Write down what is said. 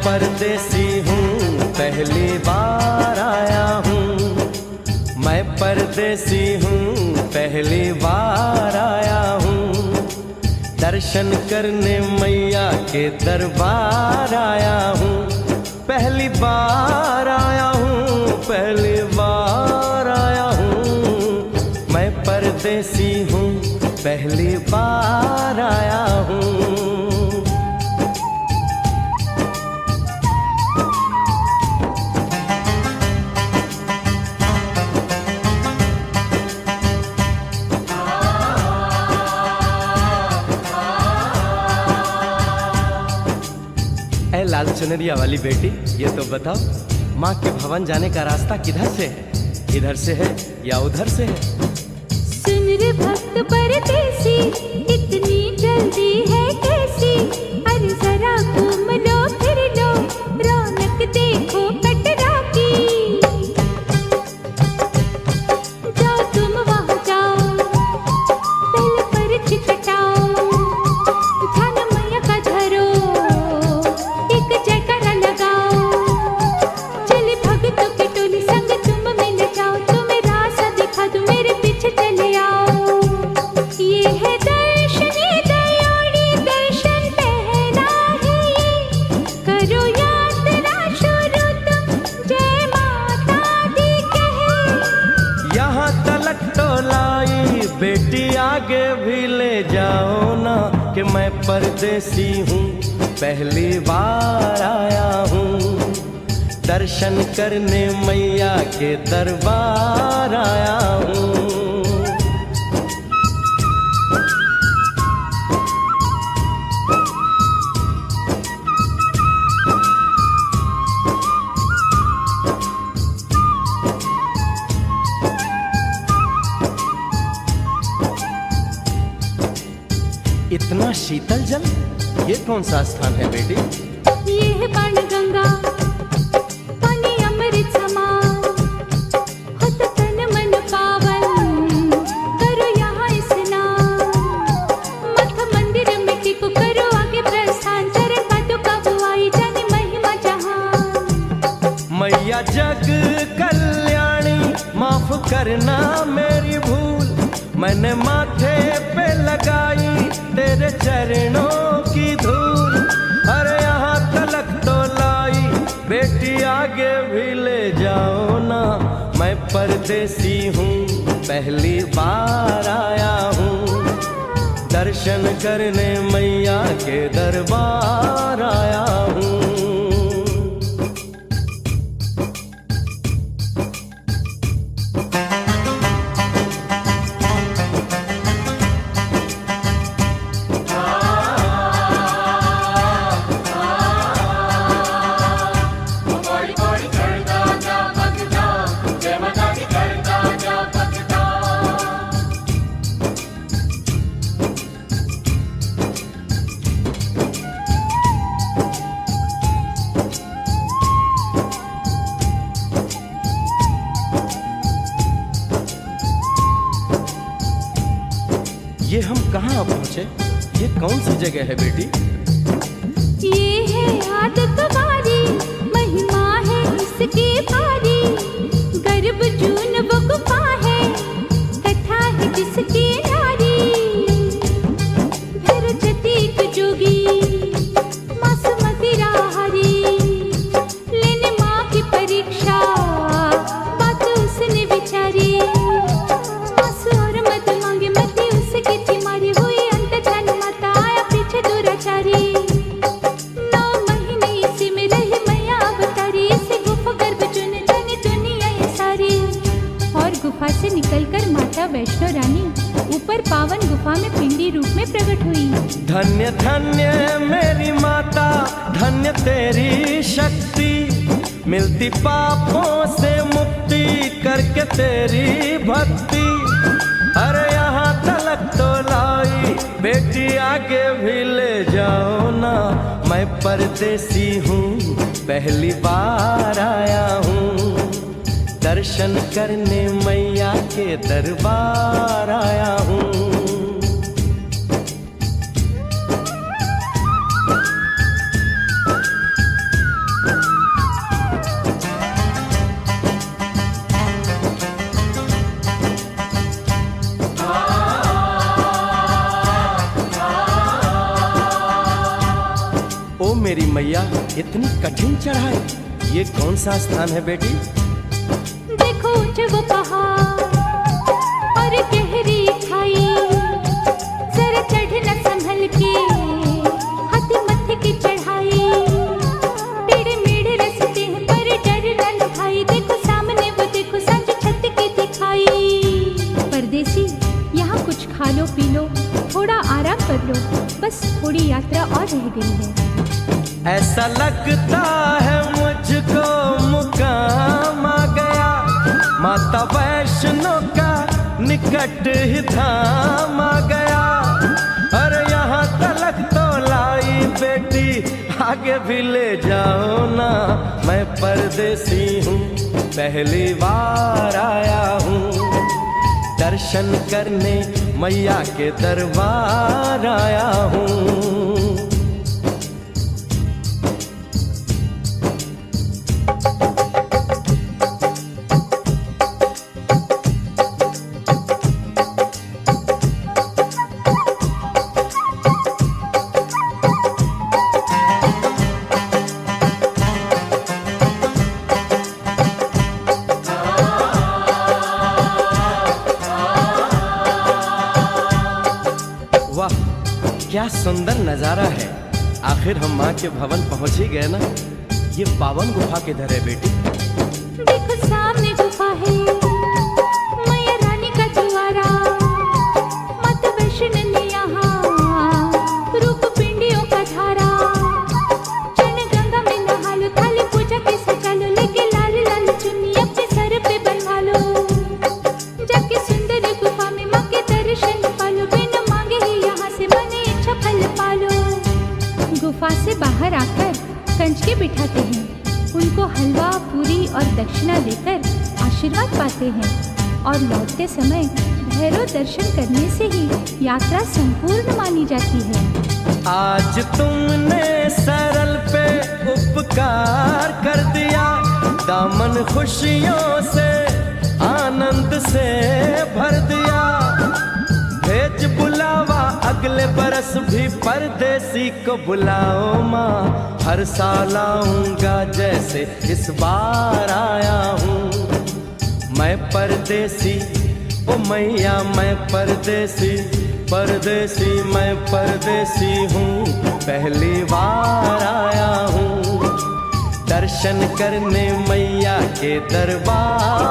परदेसी हूँ पहली बार आया हूँ, मैं परदेसी हूँ पहली बार आया हूँ, दर्शन करने मैया के दरबार आया हूँ, पहली बार आया हूँ, पहली बार आया हूँ, मैं परदेसी हूँ पहली बार आया हूँ। लाल चुनरिया वाली बेटी, ये तो बताओ माँ के भवन जाने का रास्ता किधर से है? इधर से है या उधर से है? सुन रे भक्त परदेसी, इतनी जल्दी है कैसी? अरे जरा घूम लो फिर लो, रौनक देखो कटरा की। जाओ तुम वहाँ जाओ, पहले परछ कटाओ, ध्यान मैया का धरो, जयकारा लगाओ, चले भक्तों की टोली संग तुम मिल जाओ, तुम्हें रास्ता दिखा दूं मेरे पीछे चले आओ। ये है दर्शन दयोड़ी दर्शन पहला है ये, करो यात्रा शुरू तुम जय माता दी कहे। यहाँ तलक तो लाई बेटी, आगे भी ले जाओ ना कि मैं परदेसी हूँ पहली बार आया हूँ, दर्शन करने मैया के दरबार आया हूँ। इतना शीतल जल, ये कौन सा स्थान है बेटी? ये है बाण गंगा, पानी अमृत समान, होत तन मन पावन, करो यहाँ स्नान। मठ मंदिर में टिको, करो आगे प्रस्थान, चरण पादुका बुआई जाने महिमा जहान। मैया जग कल्याणी, माफ करना मेरी भूल, मैंने माथे पे लगाई तेरे चरणों की धूल। अरे यहाँ तलक तो लाई बेटी, आगे भी ले जाओ ना, मैं परदेसी हूँ पहली बार आया हूँ, दर्शन करने मैया के दरबार आया हूँ। ये हम कहाँ पहुँचे? ये कौन सी जगह है बेटी? ये है आदत वारी, महिमा है इसकी भारी, गर्भ जून वो गुफा है, कथा है जिसकी नारी। भैर जतीक जोगी मासुमती राहरी, लेने माँ की परीक्षा बात उसने विचारी। आंसू और मत मांगे मती उसकी चिमारी, हुई अंत धन माता आया पीछे दुराचारी। 9 महीने इसी में रही मैया अवतारी, इसी गुफा गर्भ चुन जाने दुनिया ये सारी। और गुफा से निकलकर माता वैष्णो रानी ऊपर पावन गुफा में पिंडी रूप में प्रकट हुई। धन्य धन्य मेरी माता, धन्य तेरी शक्ति, मिलती पापों से मुक्ति करके तेरी भक्ति। अरे यहाँ तलक तो लाई बेटी, आगे भी ले जाओ ना, मैं परदेसी हूँ पहली बार आया हूँ, दर्शन करने मैया के दरबार आया हूँ। ओ मेरी मैया, इतनी कठिन चढ़ाई, ये कौन सा स्थान है बेटी? देखो ऊंचे वो पहाड़ और गहरी खाई, जरा चढ़ना संभल के, हाथी मत्थे की चढ़ाई। टेढ़े मेढ़े रास्ते हैं पर डरना न भाई, देखो सामने वो देखो सांझ छत की दिखाई। परदेसी यहाँ कुछ खा लो पी लो, थोड़ा आराम कर लो, बस थोड़ी यात्रा और रह गई है। ऐसा लगता है मुझको मुकाम आ गया, माता वैष्णो का निकट ही धाम आ गया। अरे यहाँ तलक तो लाई बेटी, आगे भी ले जाओ ना, मैं परदेसी हूँ, पहली बार आया हूँ। दर्शन करने मैया के दरबार आया हूँ। वाह, क्या सुंदर नजारा है। आखिर हम माँ के भवन पहुंच ही गए ना। ये पावन गुफा किधर है बेटी? देखो सामने गुफा है, मैया रानी का द्वारा। माता वैष्णो ने यहाँ रूप पिंडियों का धारा। चरण गंगा में नहा लो, थाली पूजा के सजा लो, लेके लाल लाल चुन्नी अपने सर पे बनवा लो। जाके सुंदर गुफा में माँ के दर्शन पालो, बिना मांगे ही यहाँ से मन इच्छा फल पालो। गुफा से बाहर आकर कंचके बिठाते हैं, उनको हलवा पूरी और दक्षिणा देकर आशीर्वाद पाते हैं, और लौटते समय भैरव दर्शन करने से ही यात्रा संपूर्ण मानी जाती है। आज तुमने सरल पे उपकार कर दिया, दामन खुशियों से आनंद से भर दिया। भेज बुलावा अगले बरस भी परदेसी को बुलाओ माँ, हर साल आऊंगा जैसे इस बार आया हूँ। मैं परदेसी ओ मैया, मैं परदेसी, परदेसी मैं परदेसी हूँ, पहली बार आया हूँ। दर्शन करने मैया के दरबार